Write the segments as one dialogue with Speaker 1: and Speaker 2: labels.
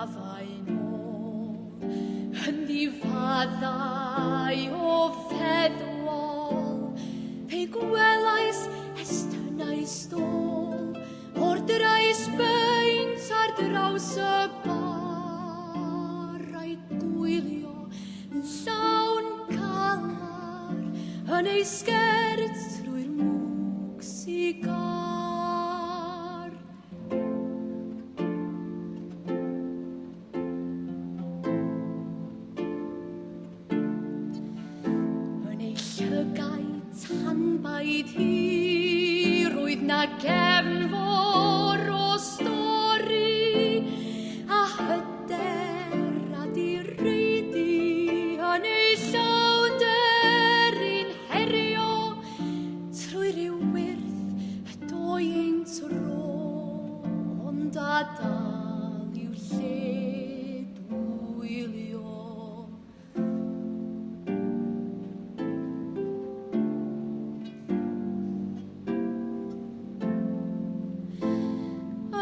Speaker 1: hafau nôl, yn ddifaddau o feddwol, pe gwelais estynau stôl, o'r drais beint ar draws y bar, a'i gwylio yn llawn calar, yn ei sgert trwy'r mwg sigar. Yn ei llygau tanbaid hi, roedd na gefnfor o stori, a hyder a direidi yn ei llawder i'n herio, trwy ryw wyrth y doi'n tro, ond a dal i'w lle dwylio.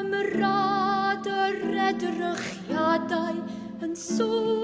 Speaker 1: Ymrad yr edrychiadau yn sŵn